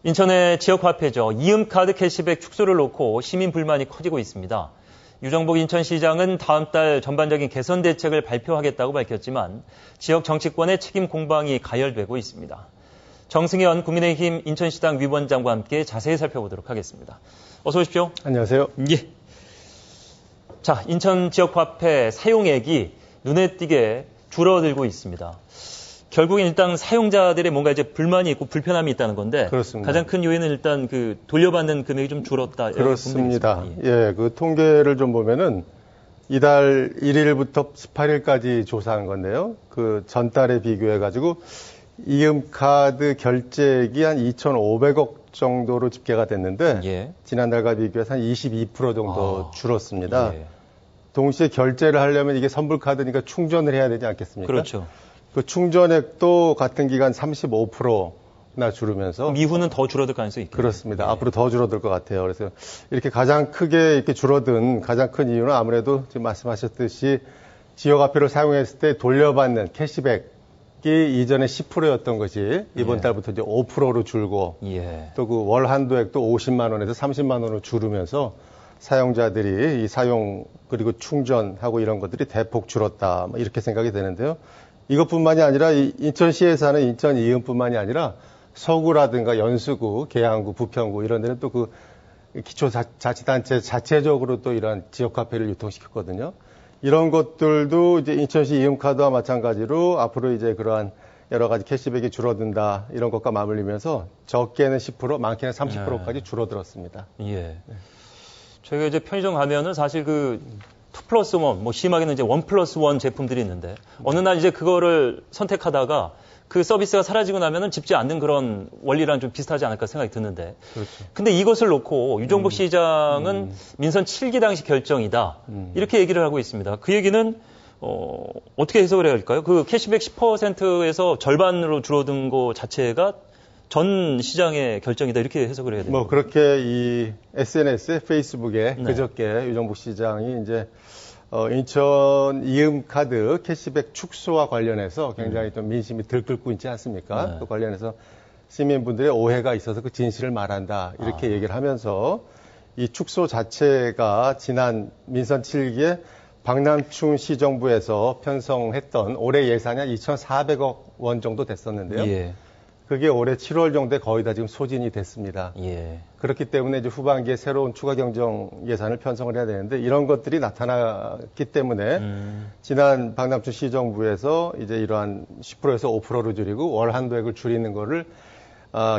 인천의 지역화폐죠. 이음카드 캐시백 축소를 놓고 시민 불만이 커지고 있습니다. 유정복 인천시장은 다음 달 전반적인 개선 대책을 발표하겠다고 밝혔지만 지역 정치권의 책임 공방이 가열되고 있습니다. 정승현 국민의힘 인천시당 위원장과 함께 자세히 살펴보도록 하겠습니다. 어서 오십시오. 안녕하세요. 예. 자, 인천 지역화폐 사용액이 눈에 띄게 줄어들고 있습니다. 결국엔 일단 사용자들의 뭔가 이제 불만이 있고 불편함이 있다는 건데 그렇습니다. 가장 큰 요인은 일단 그 돌려받는 금액이 좀 줄었다. 그렇습니다. 예, 그 통계를 좀 보면은 이달 1일부터 18일까지 조사한 건데요. 그 전달에 비교해 가지고 이음카드 결제액이 한 2,500억 정도로 집계가 됐는데 예. 지난달과 비교해서 한 22% 정도 줄었습니다. 예. 동시에 결제를 하려면 이게 선불카드니까 충전을 해야 되지 않겠습니까? 그렇죠. 그 충전액도 같은 기간 35%나 줄으면서 이후는 더 줄어들 가능성이 있겠네요. 그렇습니다. 예. 앞으로 더 줄어들 것 같아요. 그래서 이렇게 가장 크게 이렇게 줄어든 가장 큰 이유는 아무래도 지금 말씀하셨듯이 지역화폐를 사용했을 때 돌려받는 캐시백이 이전에 10%였던 것이 이번 예. 달부터 이제 5%로 줄고 예. 또 그 월 한도액도 50만 원에서 30만 원으로 줄으면서 사용자들이 이 사용 그리고 충전하고 이런 것들이 대폭 줄었다 이렇게 생각이 되는데요. 이것뿐만이 아니라 인천시에서 하는 인천 이음뿐만이 아니라 서구라든가 연수구, 계양구, 부평구 이런 데는 또 그 기초자치단체 자체적으로 또 이러한 지역화폐를 유통시켰거든요. 이런 것들도 이제 인천시 이음카드와 마찬가지로 앞으로 이제 그러한 여러 가지 캐시백이 줄어든다 이런 것과 맞물리면서 적게는 10%, 많게는 30%까지 줄어들었습니다. 예. 네. 저희가 이제 편의점 가면은 사실 그 2+1, 뭐 심하게는 이제 1+1 제품들이 있는데 어느 날 이제 그거를 선택하다가 그 서비스가 사라지고 나면은 집지 않는 그런 원리랑 좀 비슷하지 않을까 생각이 드는데. 그렇죠. 근데 이것을 놓고 유정복 시장은 민선 7기 당시 결정이다. 이렇게 얘기를 하고 있습니다. 그 얘기는 어떻게 해석을 해야 할까요? 그 캐시백 10%에서 절반으로 줄어든 거 자체가 전 시장의 결정이다. 이렇게 해석을 해야 돼요. 뭐 그렇게 이 SNS에 페이스북에 네. 그저께 유정복 시장이 이제 인천 이음카드 캐시백 축소와 관련해서 굉장히 좀 민심이 들끓고 있지 않습니까? 네. 그 관련해서 시민분들의 오해가 있어서 그 진실을 말한다 이렇게 얘기를 하면서 이 축소 자체가 지난 민선 7기에 박남춘 시정부에서 편성했던 올해 예산이 한 2,400억 원 정도 됐었는데요. 예. 그게 올해 7월 정도에 거의 다 지금 소진이 됐습니다. 예. 그렇기 때문에 이제 후반기에 새로운 추가 경정 예산을 편성을 해야 되는데 이런 것들이 나타났기 때문에 지난 박남춘 시정부에서 이제 이러한 10%에서 5%로 줄이고 월 한도액을 줄이는 거를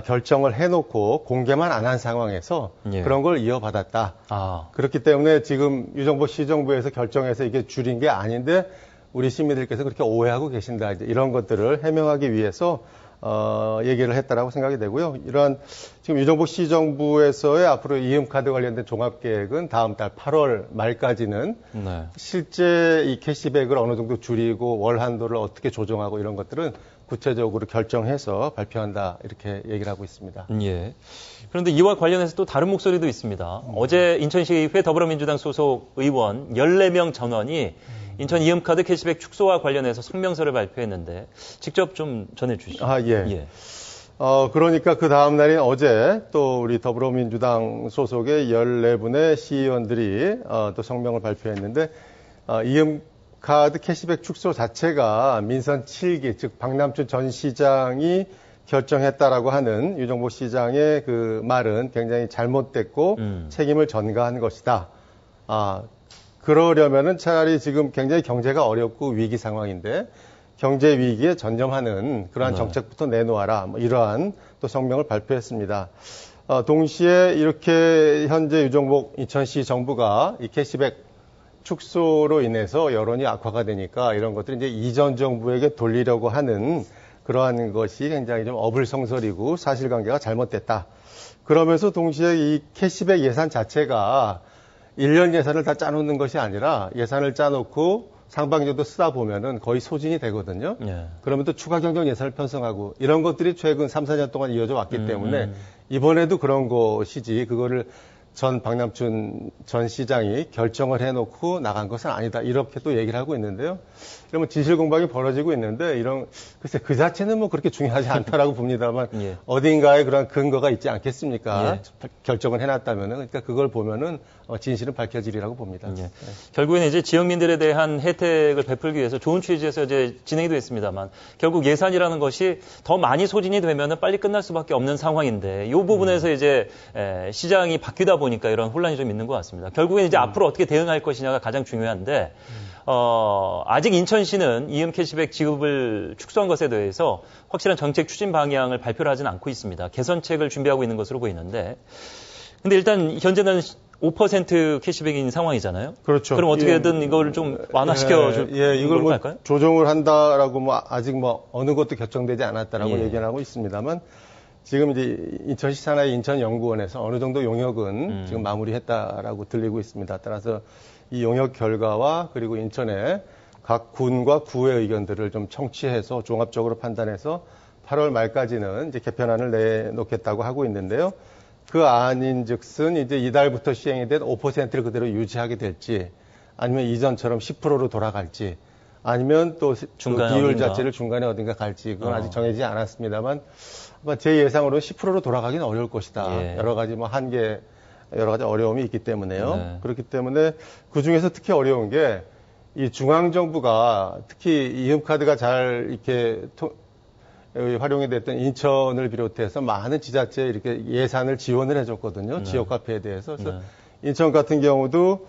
결정을 해놓고 공개만 안 한 상황에서 예. 그런 걸 이어받았다. 아. 그렇기 때문에 지금 유정복 시정부에서 결정해서 이게 줄인 게 아닌데 우리 시민들께서 그렇게 오해하고 계신다. 이제 이런 것들을 해명하기 위해서 얘기를 했다라고 생각이 되고요. 이러한 지금 유정복 시정부에서의 앞으로 이음카드 관련된 종합계획은 다음 달 8월 말까지는 네. 실제 이 캐시백을 어느 정도 줄이고 월 한도를 어떻게 조정하고 이런 것들은 구체적으로 결정해서 발표한다 이렇게 얘기를 하고 있습니다. 예. 그런데 이와 관련해서 또 다른 목소리도 있습니다. 어제 인천시의회 더불어민주당 소속 의원 14명 전원이 인천 이음카드 캐시백 축소와 관련해서 성명서를 발표했는데 직접 좀 전해주시죠. 아, 예. 그러니까 그 다음 날인 어제 또 우리 더불어민주당 소속의 14분의 시의원들이 또 성명을 발표했는데 이음카드 캐시백 축소 자체가 민선 7기, 즉 박남춘 전 시장이 결정했다라고 하는 유정복 시장의 그 말은 굉장히 잘못됐고 책임을 전가한 것이다. 그러려면은 차라리 지금 굉장히 경제가 어렵고 위기 상황인데 경제 위기에 전념하는 그러한 정책부터 내놓아라. 뭐 이러한 또 성명을 발표했습니다. 동시에 이렇게 현재 유정복 인천시 정부가 이 캐시백 축소로 인해서 여론이 악화가 되니까 이런 것들이 이제 이전 정부에게 돌리려고 하는 그러한 것이 굉장히 좀 어불성설이고 사실관계가 잘못됐다. 그러면서 동시에 이 캐시백 예산 자체가 1년 예산을 다 짜놓는 것이 아니라 예산을 짜놓고 상반기 정도 쓰다 보면은 거의 소진이 되거든요. 예. 그러면 또 추가 경정 예산을 편성하고 이런 것들이 최근 3, 4년 동안 이어져 왔기 때문에 이번에도 그런 것이지 그거를 전 박남춘 전 시장이 결정을 해놓고 나간 것은 아니다. 이렇게 또 얘기를 하고 있는데요. 그러면 진실 공방이 벌어지고 있는데 글쎄 그 자체는 뭐 그렇게 중요하지 않다라고 봅니다만 예. 어딘가에 그런 근거가 있지 않겠습니까? 예. 결정을 해놨다면은 그러니까 그걸 보면은 진실은 밝혀지리라고 봅니다. 예. 결국에는 이제 지역민들에 대한 혜택을 베풀기 위해서 좋은 취지에서 이제 진행이 됐습니다만 결국 예산이라는 것이 더 많이 소진이 되면은 빨리 끝날 수밖에 없는 상황인데 이 부분에서 이제 시장이 바뀌다 보니까 이런 혼란이 좀 있는 것 같습니다. 결국에는 이제 앞으로 어떻게 대응할 것이냐가 가장 중요한데 아직 인천시는 이음 캐시백 지급을 축소한 것에 대해서 확실한 정책 추진 방향을 발표를 하지는 않고 있습니다. 개선책을 준비하고 있는 것으로 보이는데 근데 일단 현재는 5% 캐시백인 상황이잖아요. 그렇죠. 그럼 어떻게든 이걸 좀 완화시켜 줄 이걸 뭐 할까요? 조정을 한다라고 뭐 아직 뭐 어느 것도 결정되지 않았다라고 얘기를 하고 있습니다만 지금 이제 인천시 산하의 인천연구원에서 어느 정도 용역은 지금 마무리했다라고 들리고 있습니다. 따라서 이 용역 결과와 그리고 인천의 각 군과 구의 의견들을 좀 청취해서 종합적으로 판단해서 8월 말까지는 이제 개편안을 내놓겠다고 하고 있는데요. 그 안인즉슨 이제 이달부터 시행이 된 5%를 그대로 유지하게 될지 아니면 이전처럼 10%로 돌아갈지 아니면 또 비율 자체를 중간에 어딘가 갈지 그건 아직 정해지지 않았습니다만 제 예상으로 10%로 돌아가기는 어려울 것이다. 예. 여러 가지 여러 가지 어려움이 있기 때문에요. 네. 그렇기 때문에 그 중에서 특히 어려운 게 이 중앙정부가 특히 이음카드가 잘 이렇게 활용이 됐던 인천을 비롯해서 많은 지자체에 이렇게 예산을 지원을 해줬거든요. 지역화폐에 대해서. 그래서 인천 같은 경우도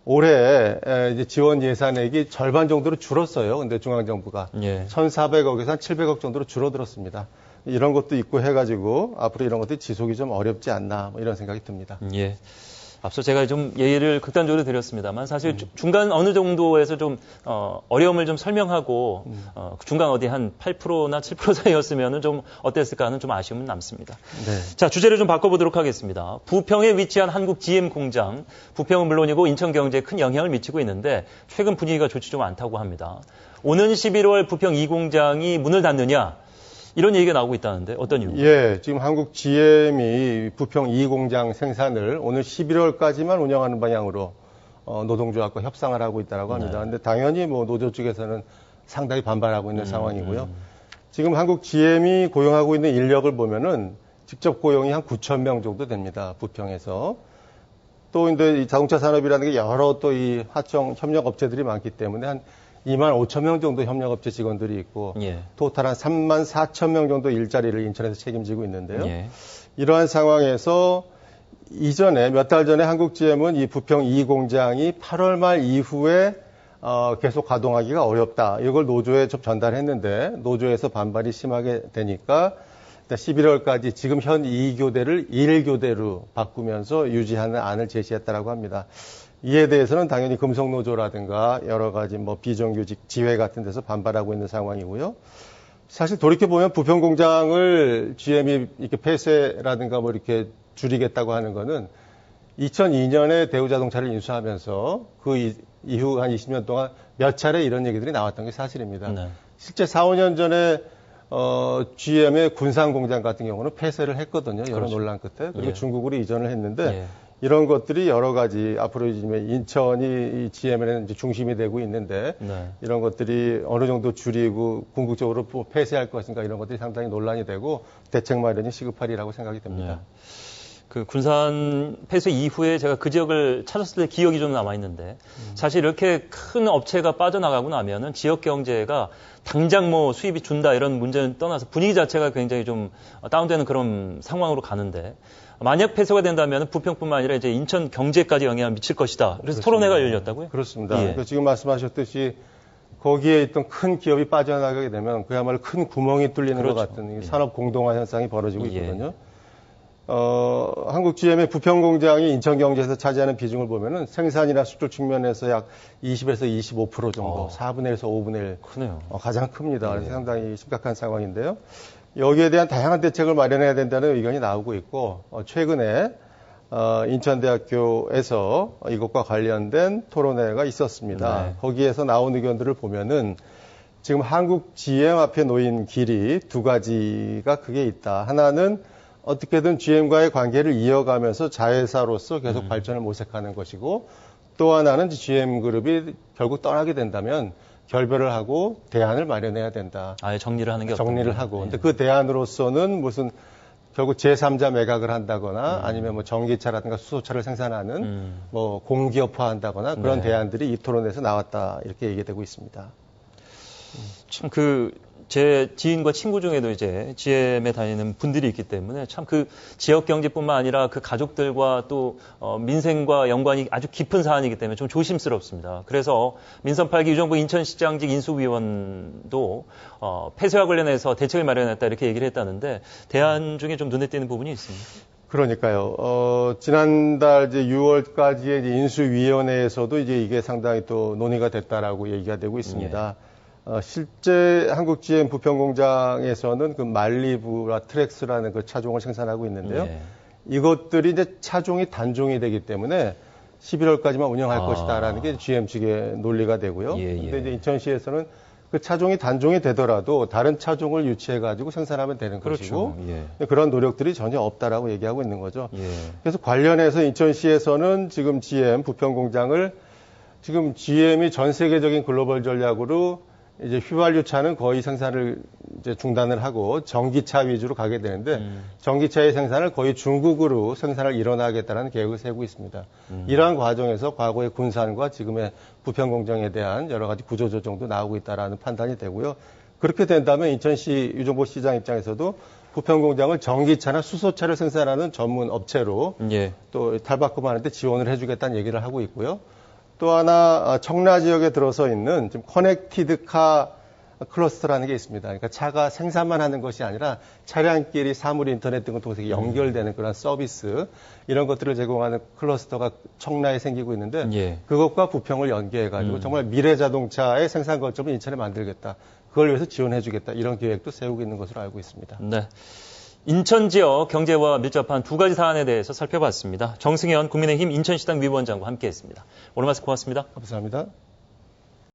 올해 이제 지원 예산액이 절반 정도로 줄었어요. 근데 중앙정부가 1,400억에서 한 700억 정도로 줄어들었습니다. 이런 것도 있고 해가지고 앞으로 이런 것들이 지속이 좀 어렵지 않나 뭐 이런 생각이 듭니다. 예. 앞서 제가 좀 예를 극단적으로 드렸습니다만 사실 중간 어느 정도에서 좀 어려움을 좀 설명하고 중간 어디 한 8%나 7% 사이였으면은 좀 어땠을까 하는 좀 아쉬움은 남습니다. 네. 자, 주제를 좀 바꿔보도록 하겠습니다. 부평에 위치한 한국 GM 공장, 부평은 물론이고 인천 경제에 큰 영향을 미치고 있는데 최근 분위기가 좋지 좀 않다고 합니다. 오는 11월 부평 2공장이 문을 닫느냐? 이런 얘기가 나오고 있다는데 어떤 이유입니까? 예, 지금 한국 GM이 부평 2공장 생산을 오늘 11월까지만 운영하는 방향으로 노동조합과 협상을 하고 있다고 합니다. 그런데 당연히 뭐 노조 쪽에서는 상당히 반발하고 있는 상황이고요. 지금 한국 GM이 고용하고 있는 인력을 보면은 직접 고용이 한 9천 명 정도 됩니다. 부평에서. 또 이제 이 자동차 산업이라는 게 여러 또 이 하청 협력 업체들이 많기 때문에 한 2만 5천 명 정도 협력업체 직원들이 있고 토탈 한 3만 4천 명 정도 일자리를 인천에서 책임지고 있는데요. 이러한 상황에서 이전에 몇 달 전에 한국GM은 이 부평 2공장이 8월 말 이후에 계속 가동하기가 어렵다. 이걸 노조에 좀 전달했는데 노조에서 반발이 심하게 되니까 11월까지 지금 현 2교대를 1교대로 바꾸면서 유지하는 안을 제시했다라고 합니다. 이에 대해서는 당연히 금속노조라든가 여러 가지 뭐 비정규직 지회 같은 데서 반발하고 있는 상황이고요. 사실 돌이켜보면 부평 공장을 GM이 이렇게 폐쇄라든가 뭐 이렇게 줄이겠다고 하는 거는 2002년에 대우자동차를 인수하면서 그 이후 한 20년 동안 몇 차례 이런 얘기들이 나왔던 게 사실입니다. 네. 실제 4, 5년 전에 GM의 군산 공장 같은 경우는 폐쇄를 했거든요. 여러 논란 끝에. 그리고 중국으로 이전을 했는데 이런 것들이 여러 가지 앞으로 이제 인천이 GM에는 이제 중심이 되고 있는데 이런 것들이 어느 정도 줄이고 궁극적으로 폐쇄할 것인가 이런 것들이 상당히 논란이 되고 대책 마련이 시급하리라고 생각이 됩니다. 그 군산 폐쇄 이후에 제가 그 지역을 찾았을 때 기억이 좀 남아있는데 사실 이렇게 큰 업체가 빠져나가고 나면은 지역 경제가 당장 뭐 수입이 준다 이런 문제는 떠나서 분위기 자체가 굉장히 좀 다운되는 그런 상황으로 가는데 만약 폐쇄가 된다면 부평뿐만 아니라 이제 인천 경제까지 영향을 미칠 것이다. 그래서 그렇습니다. 토론회가 열렸다고요? 그렇습니다. 그러니까 지금 말씀하셨듯이 거기에 있던 큰 기업이 빠져나가게 되면 그야말로 큰 구멍이 뚫리는 것 같은 산업 공동화 현상이 벌어지고 있거든요. 한국 GM의 부평 공장이 인천 경제에서 차지하는 비중을 보면은 생산이나 수출 측면에서 약 20에서 25% 정도, 4분의 1에서 5분의 1. 크네요. 가장 큽니다. 그래서 상당히 심각한 상황인데요. 여기에 대한 다양한 대책을 마련해야 된다는 의견이 나오고 있고, 최근에 인천대학교에서 이것과 관련된 토론회가 있었습니다. 거기에서 나온 의견들을 보면은 지금 한국 GM 앞에 놓인 길이 두 가지가 크게 있다. 하나는 어떻게든 GM과의 관계를 이어가면서 자회사로서 계속 발전을 모색하는 것이고, 또 하나는 GM그룹이 결국 떠나게 된다면 결별을 하고 대안을 마련해야 된다. 아예 정리를 하는 게 정리를 하고. 근데 그 대안으로서는 무슨 결국 제3자 매각을 한다거나 아니면 뭐 전기차라든가 수소차를 생산하는 뭐 공기업화한다거나 그런 대안들이 이 토론에서 나왔다 이렇게 얘기되고 있습니다. 참 제 지인과 친구 중에도 이제 GM에 다니는 분들이 있기 때문에 참 그 지역 경제뿐만 아니라 그 가족들과 또 민생과 연관이 아주 깊은 사안이기 때문에 좀 조심스럽습니다. 그래서 민선 8기 유정복 인천시장직 인수위원도 폐쇄와 관련해서 대책을 마련했다 이렇게 얘기를 했다는데 대안 중에 좀 눈에 띄는 부분이 있습니다. 그러니까요. 지난달 이제 6월까지의 이제 인수위원회에서도 이제 이게 상당히 또 논의가 됐다라고 얘기가 되고 있습니다. 실제 한국 GM 부평공장에서는 그 말리부라 트랙스라는 그 차종을 생산하고 있는데요. 이것들이 이제 차종이 단종이 되기 때문에 11월까지만 운영할 것이다라는 게 GM 측의 논리가 되고요. 근데 이제 인천시에서는 그 차종이 단종이 되더라도 다른 차종을 유치해가지고 생산하면 되는 것이고 그런 노력들이 전혀 없다라고 얘기하고 있는 거죠. 그래서 관련해서 인천시에서는 지금 GM 부평공장을 지금 GM이 전 세계적인 글로벌 전략으로 이제 휘발유차는 거의 생산을 이제 중단을 하고 전기차 위주로 가게 되는데 전기차의 생산을 거의 중국으로 생산을 일어나겠다는 계획을 세우고 있습니다. 이러한 과정에서 과거의 군산과 지금의 부평공장에 대한 여러 가지 구조조정도 나오고 있다라는 판단이 되고요. 그렇게 된다면 인천시 유정복 시장 입장에서도 부평공장을 전기차나 수소차를 생산하는 전문 업체로 또 탈바꿈하는데 지원을 해주겠다는 얘기를 하고 있고요. 또 하나 청라 지역에 들어서 있는 지금 커넥티드카 클러스터라는 게 있습니다. 그러니까 차가 생산만 하는 것이 아니라 차량끼리 사물 인터넷 등을 통해서 연결되는 그런 서비스 이런 것들을 제공하는 클러스터가 청라에 생기고 있는데 그것과 부평을 연계해가지고 정말 미래 자동차의 생산 거점을 인천에 만들겠다. 그걸 위해서 지원해주겠다. 이런 계획도 세우고 있는 것으로 알고 있습니다. 네. 인천 지역 경제와 밀접한 두 가지 사안에 대해서 살펴봤습니다. 정승현 국민의힘 인천시당 위원장과 함께했습니다. 오늘 말씀 고맙습니다. 감사합니다.